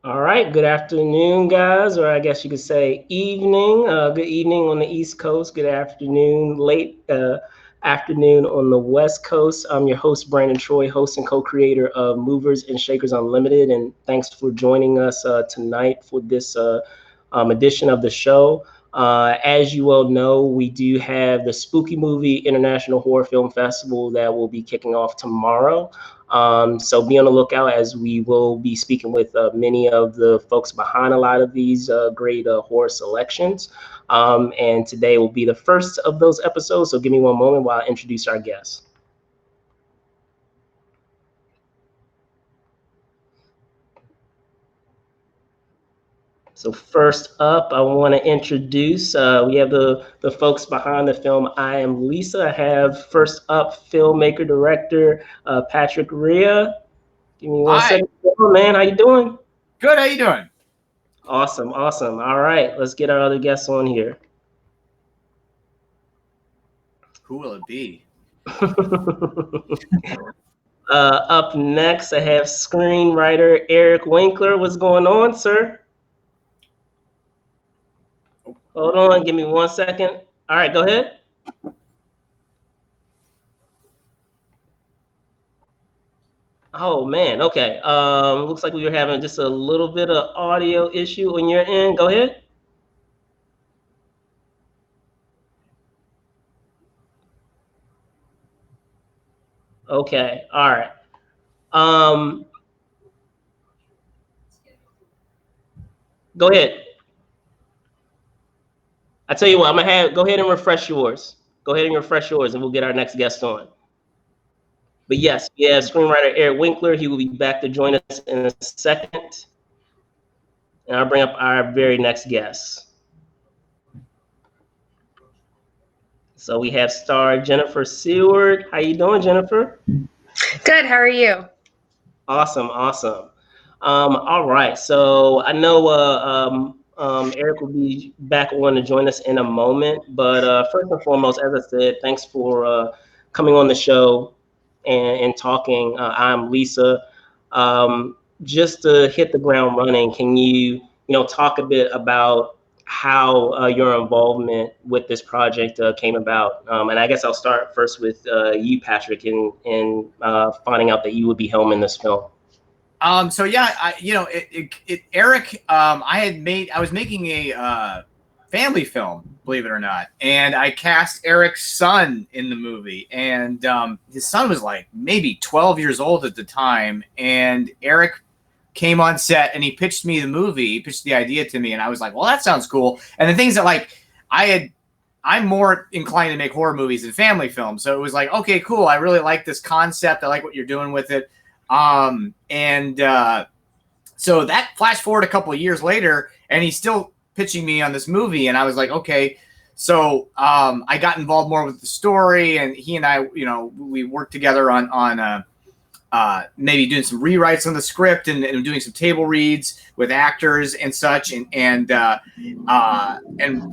All right, good afternoon, guys, or I guess you could say evening. Good evening on the East Coast. Good afternoon, late afternoon on the West Coast. I'm your host, Brandon Troy, host and co-creator of Movers and Shakers Unlimited, and thanks for joining us tonight for this edition of the show. As you all know, we do have the Spooky Movie International Horror Film Festival that will be kicking off tomorrow. So be on the lookout as we will be speaking with many of the folks behind a lot of these great horror selections. And today will be the first of those episodes. So give me one moment while I introduce our guests. So first up, I want to introduce, we have the folks behind the film I Am Lisa. I have first up filmmaker, director, Patrick Rea. Give me one Hi. second. Oh, man, how you doing? Good. How you doing? Awesome. All right, let's get our other guests on here. Who will it be? Up next, I have screenwriter Eric Winkler. What's going on, sir? Hold on, give me 1 second. All right, go ahead. Oh man, okay. Looks like we were having just a little bit of audio issue on your end. Go ahead. Okay, all right. Go ahead. I tell you what, go ahead and refresh yours. Go ahead and refresh yours, and we'll get our next guest on. But yes, we have screenwriter Eric Winkler. He will be back to join us in a second. And I'll bring up our very next guest. So we have star Jennifer Seward. How you doing, Jennifer? Good. How are you? Awesome. All right. So I know Eric will be back on to join us in a moment. But first and foremost, as I said, thanks for coming on the show and talking. I'm Lisa. Just to hit the ground running, can you talk a bit about how your involvement with this project came about? And I guess I'll start first with you, Patrick, in finding out that you would be helming this film. So yeah, Eric, I was making a family film, believe it or not, and I cast Eric's son in the movie, and his son was like maybe 12 years old at the time, and Eric came on set and he pitched me the movie, he pitched the idea to me, and I was like, well, that sounds cool. And the things that I'm more inclined to make horror movies than family films, so it was like, okay, cool, I really like this concept, I like what you're doing with it. So that flashed forward a couple of years later, and he's still pitching me on this movie, and I was like, okay. So I got involved more with the story, and he and I, we worked together on maybe doing some rewrites on the script and doing some table reads with actors and such, and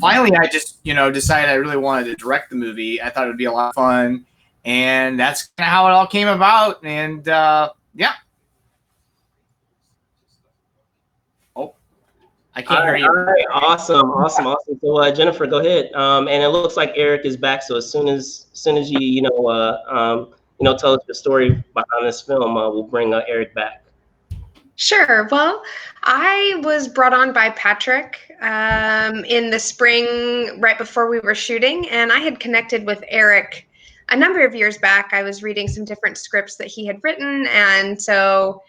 finally I just decided I really wanted to direct the movie. I thought it would be a lot of fun, and that's kind of how it all came about. And yeah. Oh, I can't hear you. All right, awesome. So Jennifer, go ahead. And it looks like Eric is back. So as soon as you tell us the story behind this film, we'll bring Eric back. Sure. Well, I was brought on by Patrick in the spring, right before we were shooting, and I had connected with Eric a number of years back. I was reading some different scripts that he had written, and so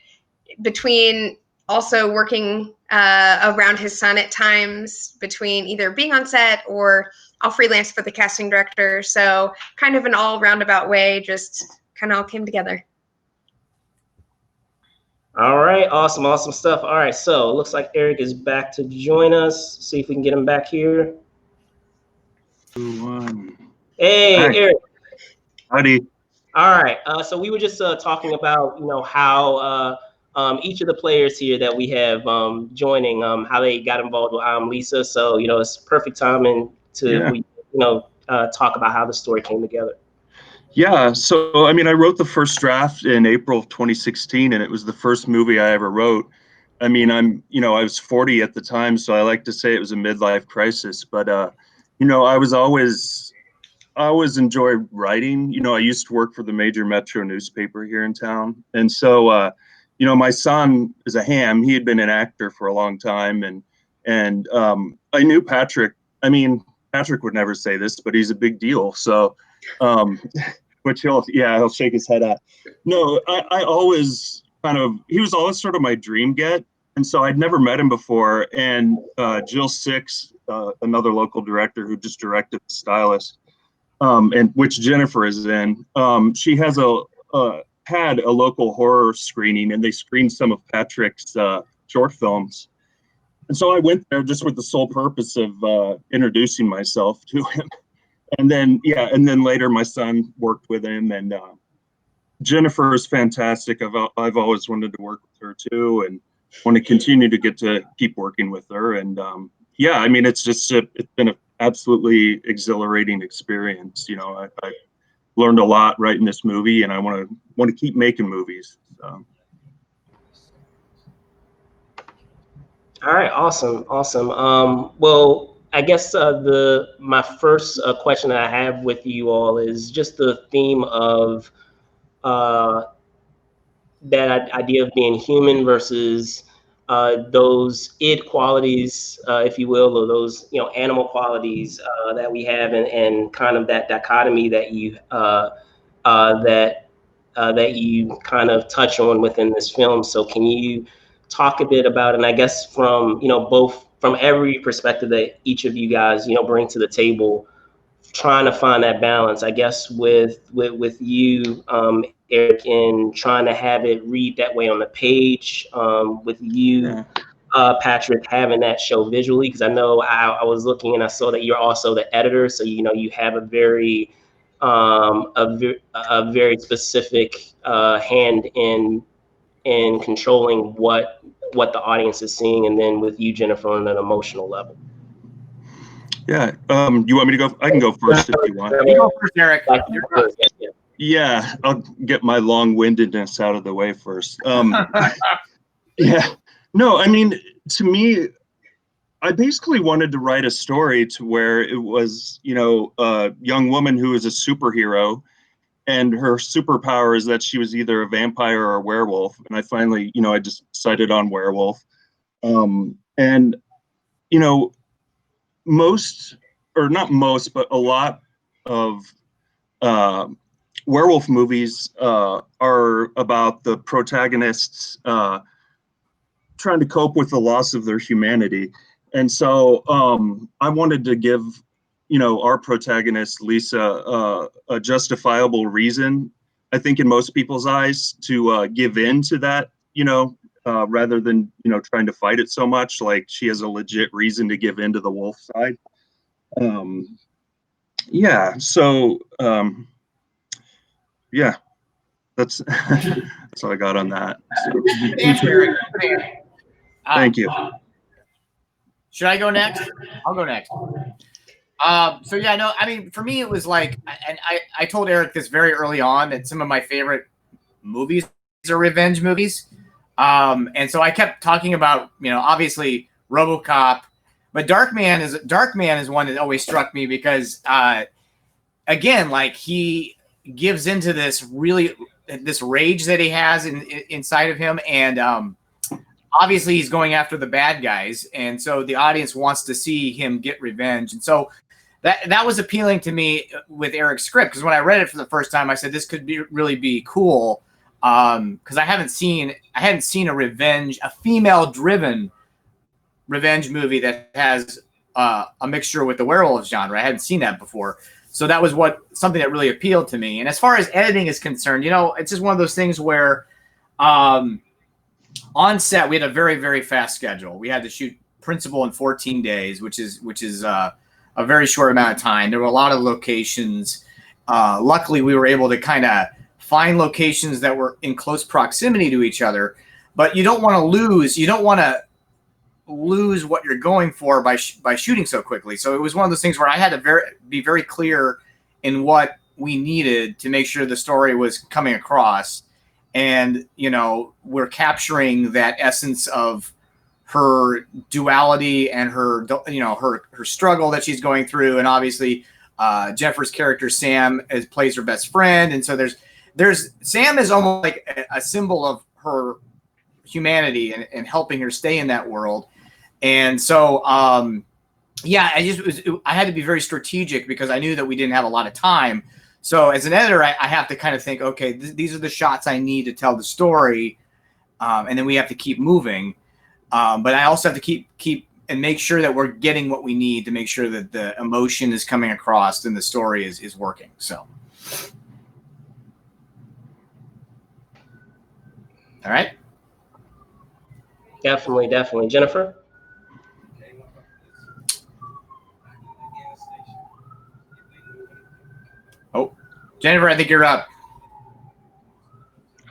between also working around his son at times, between either being on set or I'll freelance for the casting director, so kind of an all roundabout way, just kind of all came together. All right, awesome stuff. All right, so it looks like Eric is back to join us. See if we can get him back here. Hey, hi. Eric. Howdy. All right, so we were just talking about how each of the players here that we have joining, how they got involved with I'm Lisa. So it's perfect timing to talk about how the story came together. Yeah, so I mean, I wrote the first draft in April of 2016, and it was the first movie I ever wrote. I mean, I was 40 at the time, so I like to say it was a midlife crisis. But I always enjoyed writing. I used to work for the major metro newspaper here in town, and so my son is a ham. He had been an actor for a long time, and I knew Patrick. I mean, Patrick would never say this, but he's a big deal. So, which he'll shake his head at. No, I always he was always sort of my dream get. And so I'd never met him before. And Jill Six, another local director who just directed The Stylist, and which Jennifer is in, she has had a local horror screening, and they screened some of Patrick's short films. And so I went there just with the sole purpose of introducing myself to him. And then later my son worked with him, and Jennifer is fantastic. I've always wanted to work with her too, and want to continue to get to keep working with her. And I mean, it's been an absolutely exhilarating experience. I learned a lot writing this movie, and I want to keep making movies. So. All right, awesome. Well, I guess my first question that I have with you all is just the theme of that idea of being human versus those id qualities, if you will, or those animal qualities that we have, and kind of that dichotomy that you that you kind of touch on within this film. So can you talk a bit about, and I guess from both from every perspective that each of you guys bring to the table, trying to find that balance, I guess with you, Eric, in trying to have it read that way on the page, with you, Patrick, having that show visually, because I know I was looking and I saw that you're also the editor, so you have a very very specific hand in controlling what the audience is seeing, and then with you, Jennifer, on an emotional level. Yeah. You want me to go? I can go first if you want. You go first, Eric. Yeah, I'll get my long-windedness out of the way first. Yeah. No, I mean, to me, I basically wanted to write a story to where it was, a young woman who is a superhero, and her superpower is that she was either a vampire or a werewolf. And I finally, I just decided on werewolf. And, most, or not most, but a lot of werewolf movies are about the protagonists trying to cope with the loss of their humanity. And so I wanted to give our protagonist, Lisa, a justifiable reason, I think, in most people's eyes, to give in to that, rather than, trying to fight it so much. Like, she has a legit reason to give in to the wolf side. That's that's all I got on that. So. Thank you. Should I go next? I'll go next. I mean, for me, it was like, and I told Eric this very early on, that some of my favorite movies are revenge movies. And so I kept talking about, obviously RoboCop, but Darkman is one that always struck me because, again, like, he gives into this rage that he has inside of him. And, obviously he's going after the bad guys. And so the audience wants to see him get revenge. And so that was appealing to me with Eric's script. Because when I read it for the first time, I said, this could really be cool. Because I hadn't seen a female-driven revenge movie that has a mixture with the werewolf genre. I hadn't seen that before. So that was something that really appealed to me. And as far as editing is concerned, it's just one of those things where on set we had a very, very fast schedule. We had to shoot principal in 14 days, which is a very short amount of time. There were a lot of locations. Luckily, we were able to kind of find locations that were in close proximity to each other. But you don't want to lose. You don't want to lose what you're going for by shooting so quickly. So it was one of those things where I had to be very clear in what we needed to make sure the story was coming across. and we're capturing that essence of her duality and her her struggle that she's going through. And obviously Jennifer's character Sam plays her best friend, and so there's Sam is almost like a symbol of her humanity and helping her stay in that world. And so yeah, I had to be very strategic because I knew that we didn't have a lot of time. So as an editor, I have to kind of think, okay, these are the shots I need to tell the story, and then we have to keep moving. But I also have to keep and make sure that we're getting what we need to make sure that the emotion is coming across and the story is working. So, all right. Definitely. Jennifer? Oh, Jennifer, I think you're up.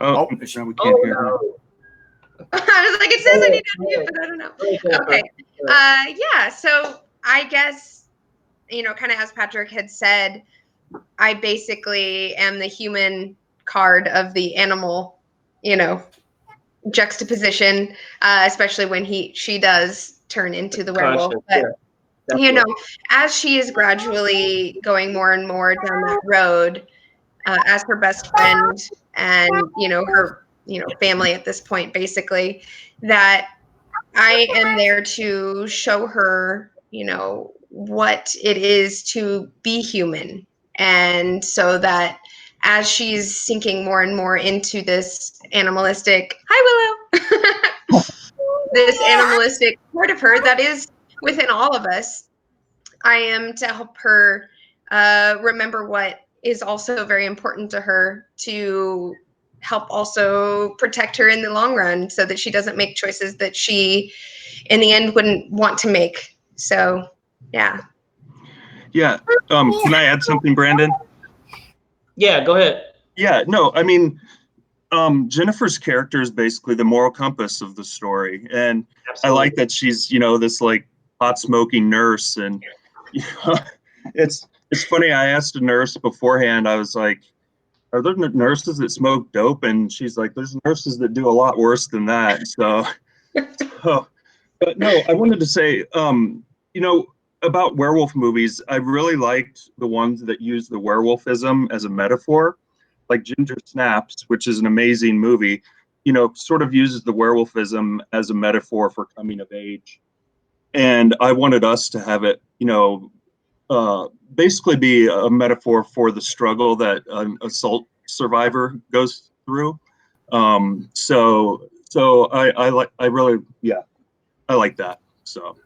Oh, we can't hear her. I was like, it says I need to mute, but I don't know. Okay. Yeah. So I guess, kind of as Patrick had said, I basically am the human card of the animal, juxtaposition, especially when she does turn into the werewolf. But, as she is gradually going more and more down that road, as her best friend and, her, family at this point, basically, that I am there to show her, what it is to be human. And so that as she's sinking more and more into this animalistic, hi Willow, this animalistic part of her that is within all of us, I am to help her remember what is also very important to her, to help also protect her in the long run so that she doesn't make choices that she in the end wouldn't want to make. So yeah. Can I add something, Brandon? Yeah, go ahead. Yeah, no, I mean, Jennifer's character is basically the moral compass of the story, and absolutely. I like that she's this like pot smoking nurse. And it's funny, I asked a nurse beforehand, I was like, are there nurses that smoke dope? And she's like, there's nurses that do a lot worse than that. So but no, I wanted to say, about werewolf movies, I really liked the ones that use the werewolfism as a metaphor, like Ginger Snaps, which is an amazing movie, sort of uses the werewolfism as a metaphor for coming of age. And I wanted us to have it, basically be a metaphor for the struggle that an assault survivor goes through. So I like that. So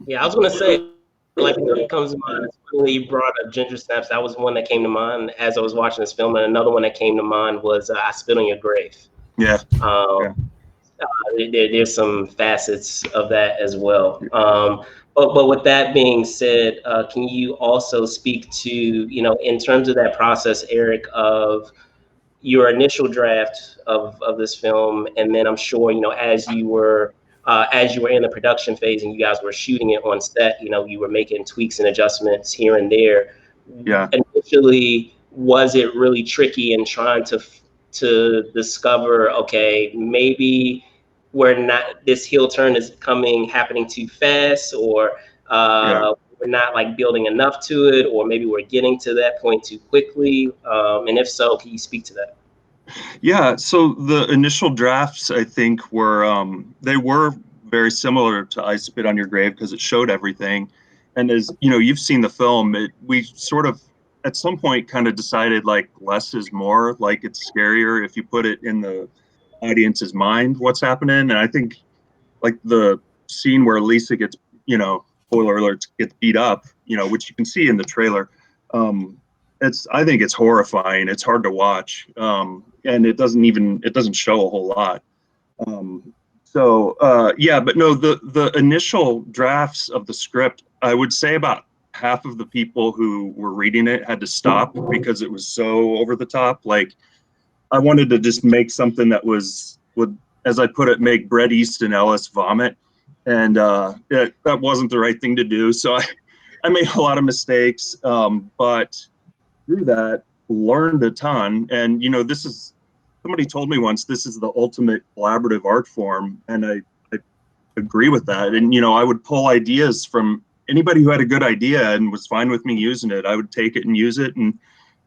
yeah, I was gonna say, like, when it comes to mind, when you brought up Ginger Snaps, that was one that came to mind as I was watching this film, and another one that came to mind was I Spit on Your Grave. Yeah. There's some facets of that as well. But with that being said, can you also speak to, in terms of that process, Eric, of your initial draft of this film, and then I'm sure, as you were in the production phase and you guys were shooting it on set, you were making tweaks and adjustments here and there. Yeah. Initially, was it really tricky in trying to discover, okay, maybe this heel turn is happening too fast, or we're not like building enough to it, or maybe we're getting to that point too quickly? And if so, can you speak to that? Yeah, so the initial drafts, I think, they were very similar to I Spit on Your Grave because it showed everything. And as you've seen the film, we sort of at some point kind of decided like less is more, like it's scarier if you put it in the audience's mind what's happening. And I think like the scene where Lisa gets, spoiler alert, gets beat up, which you can see in the trailer. I think it's horrifying. It's hard to watch. And it doesn't show a whole lot. But no, the initial drafts of the script, I would say about half of the people who were reading it had to stop because it was so over the top. Like, I wanted to just make something that would, as I put it, make Bret Easton Ellis vomit. And that wasn't the right thing to do. So I made a lot of mistakes, but through that, learned a ton. And, this is somebody told me once this is the ultimate collaborative art form, and I agree with that. And I would pull ideas from anybody who had a good idea and was fine with me using it. I would take it and use it. And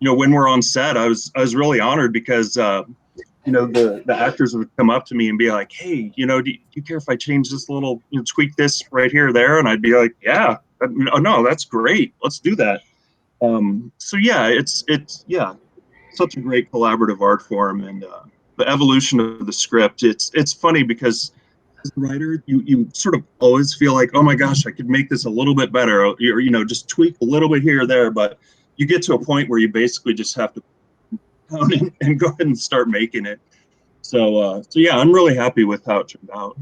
when we're on set, I was really honored because the actors would come up to me and be like, "Hey, do you care if I change this little, tweak this right here or there?" And I'd be like, "Yeah, no, that's great. Let's do that." So yeah, it's such a great collaborative art form, and the evolution of the script. It's funny because as a writer, you sort of always feel like, oh my gosh, I could make this a little bit better, or just tweak a little bit here or there. But you get to a point where you basically just have to and go ahead and start making it. So yeah, I'm really happy with how it turned out.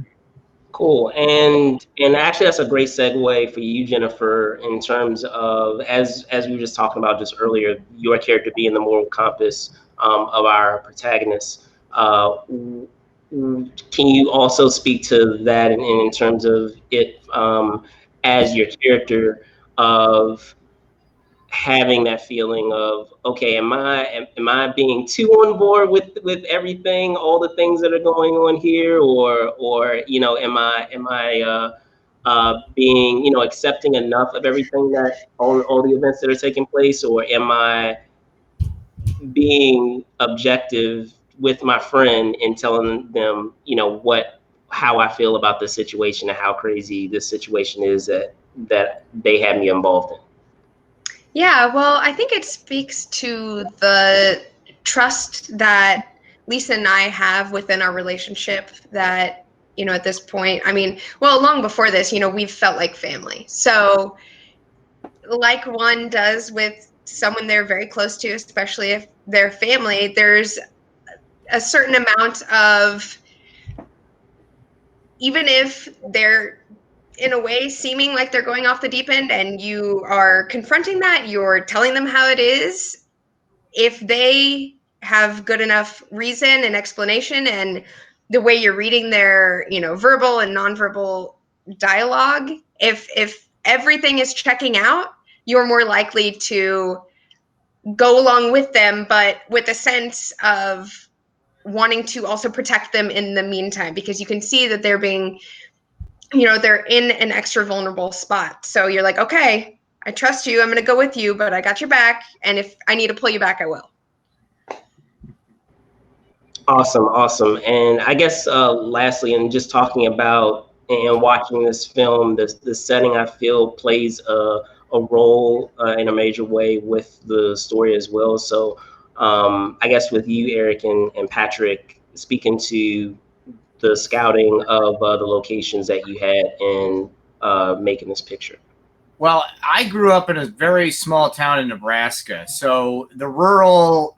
Cool. And actually that's a great segue for you, Jennifer, in terms of as we were just talking about just earlier, your character being the moral compass of our protagonist. Can you also speak to that in terms of it as your character of having that feeling of, okay, am I being too on board with everything, all the things that are going on here, or am I being accepting enough of everything, that all the events that are taking place, or am I being objective with my friend and telling them how I feel about the situation and how crazy this situation is that they have me involved in. Yeah, well, I think it speaks to the trust that Lisa and I have within our relationship that, at this point, long before this, we've felt like family. So like one does with someone they're very close to, especially if they're family, there's a certain amount of, even if they're in a way seeming like they're going off the deep end and you are confronting that, you're telling them how it is, if they have good enough reason and explanation and the way you're reading their, verbal and nonverbal dialogue, if everything is checking out, you're more likely to go along with them, but with a sense of wanting to also protect them in the meantime, because you can see that they're being, they're in an extra vulnerable spot. So you're like, okay, I trust you. I'm going to go with you, but I got your back. And if I need to pull you back, I will. Awesome. And I guess lastly, and just talking about and watching this film, the setting I feel plays a role in a major way with the story as well. So I guess with you, Eric and Patrick, speaking to the scouting of the locations that you had in making this picture. Well, I grew up in a very small town in Nebraska, so the rural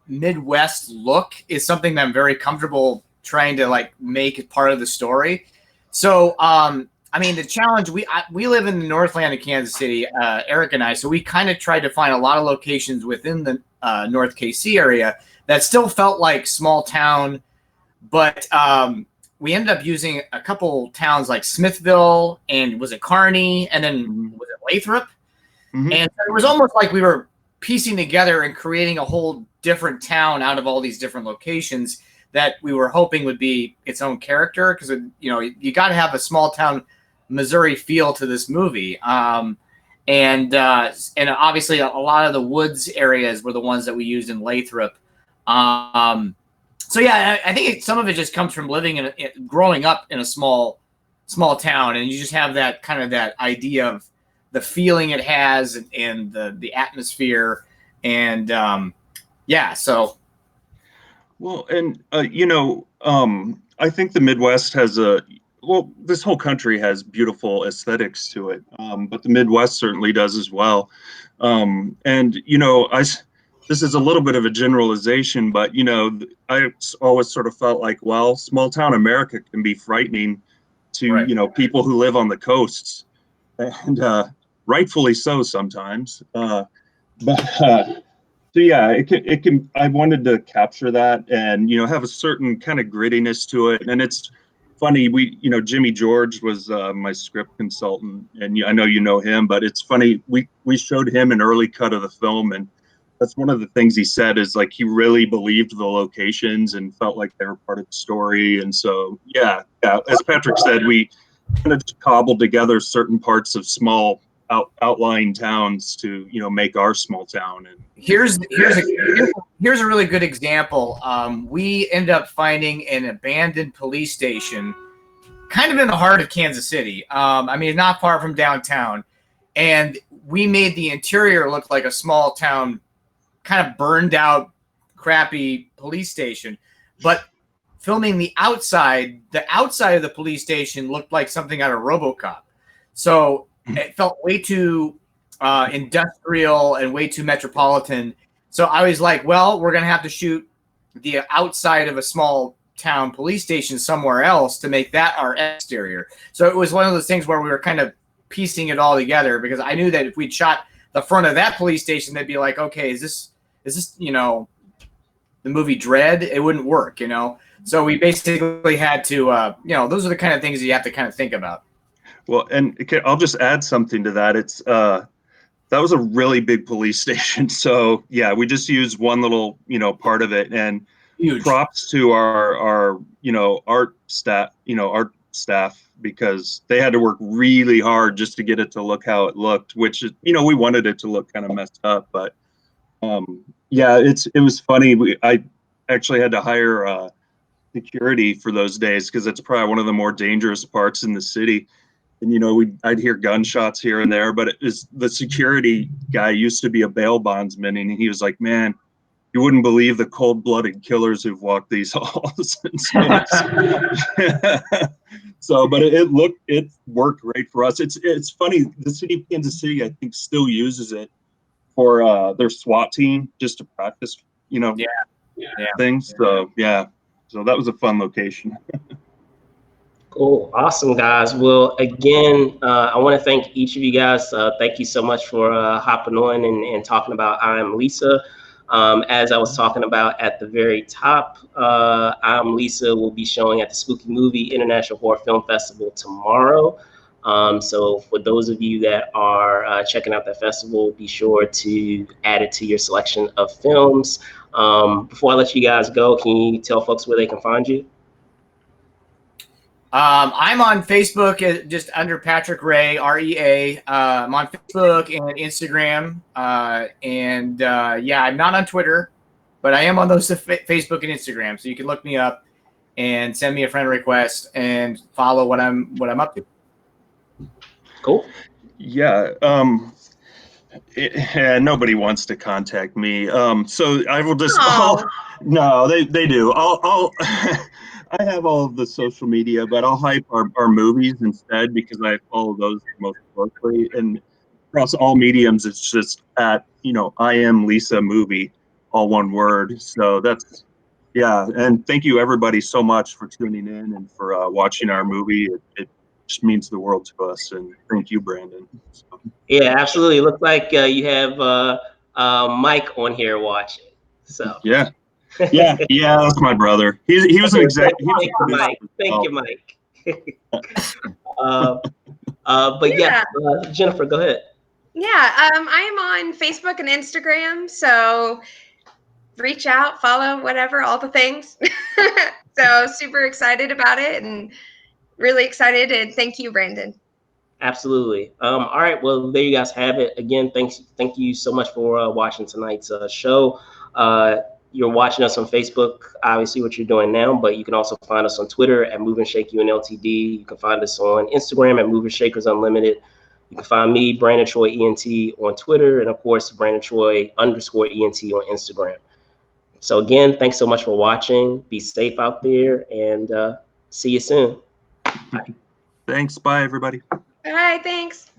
Midwest look is something that I'm very comfortable trying to make part of the story. So, the challenge, we live in the Northland of Kansas City, Eric and I, so we kind of tried to find a lot of locations within the North KC area that still felt like small town, but we ended up using a couple towns like Smithville and was it Kearney, and then was it Lathrop? Mm-hmm. And it was almost like we were piecing together and creating a whole different town out of all these different locations that we were hoping would be its own character, because you got to have a small town Missouri feel to this movie. And obviously a lot of the woods areas were the ones that we used in Lathrop. So yeah, I think some of it just comes from growing up in a small town, and you just have that kind of that idea of the feeling it has and the atmosphere, and yeah. So, well, and I think the Midwest has this whole country has beautiful aesthetics to it, but the Midwest certainly does as well. This is a little bit of a generalization, but I always sort of felt like, well, small town America can be frightening to right. People who live on the coasts, and rightfully so sometimes. So yeah, it can. I wanted to capture that and have a certain kind of grittiness to it. And it's funny, Jimmy George was my script consultant, and I know you know him, but it's funny, we showed him an early cut of the film, and that's one of the things he said is like he really believed the locations and felt like they were part of the story. And so, yeah, as Patrick said, we kind of just cobbled together certain parts of small outlying towns to, you know, make our small town. And here's a really good example. We ended up finding an abandoned police station kind of in the heart of Kansas City. I mean, not far from downtown. And we made the interior look like a small town, kind of burned out, crappy police station. But filming the outside of the police station looked like something out of RoboCop. So it felt way too industrial and way too metropolitan. So I was like, well, we're going to have to shoot the outside of a small town police station somewhere else to make that our exterior. So it was one of those things where we were kind of piecing it all together, because I knew that if we'd shot the front of that police station, they'd be like, okay, is this, you know, the movie Dread? It wouldn't work, you know? So we basically had to, you know, those are the kind of things you have to kind of think about. well, and I'll just add something to that. It's that was a really big police station. So yeah, we just used one little, you know, part of it. And Huge. props to our you know, art staff, because they had to work really hard just to get it to look how it looked, which is, you know, we wanted it to look kind of messed up, but yeah, it was funny. I actually had to hire security for those days, because it's probably one of the more dangerous parts in the city. And, you know, I'd hear gunshots here and there, but the security guy used to be a bail bondsman, and he was like, man, you wouldn't believe the cold-blooded killers who've walked these halls. So, but it worked great for us. It's funny, the city of Kansas City, I think, still uses it for their SWAT team, just to practice, you know, things. So yeah, so that was a fun location. Cool. Awesome, guys. Well, again, I want to thank each of you guys. Thank you so much for hopping on and talking about I Am Lisa. As I was talking about at the very top, I Am Lisa will be showing at the Spooky Movie International Horror Film Festival tomorrow. So for those of you that are checking out that festival, be sure to add it to your selection of films. Before I let you guys go, can you tell folks where they can find you? I'm on Facebook just under Patrick Rea, REA. I'm on Facebook and Instagram. Yeah, I'm not on Twitter, but I am on those Facebook and Instagram. So you can look me up and send me a friend request and follow what I'm up to. Cool. Yeah. Nobody wants to contact me. So I will just. No, they do. I'll I have all of the social media, but I'll hype our movies instead, because I follow those most closely. And across all mediums, it's just at, you know, I Am Lisa Movie, all one word. So that's, yeah. And thank you everybody so much for tuning in and for watching our movie. It just means the world to us. And thank you, Brandon. So. Yeah, absolutely. It looks like you have Mike on here watching. So yeah. Yeah, that's my brother. He was an executive. Thank you, Mike. Thank you, Mike. But yeah, Jennifer, go ahead. Yeah, I am on Facebook and Instagram, so reach out, follow, whatever, all the things. So super excited about it and really excited, and thank you, Brandon. Absolutely. All right, well, there you guys have it. Again, thank you so much for watching tonight's show. You're watching us on Facebook, obviously what you're doing now, but you can also find us on Twitter at Move and Shake UNLTD. You can find us on Instagram at Move and Shakers Unlimited. You can find me, Brandon Troy ENT, on Twitter, and of course, Brandon Troy _ENT on Instagram. So again, thanks so much for watching. Be safe out there, and see you soon. Bye. Thanks. Bye, everybody. Bye, thanks.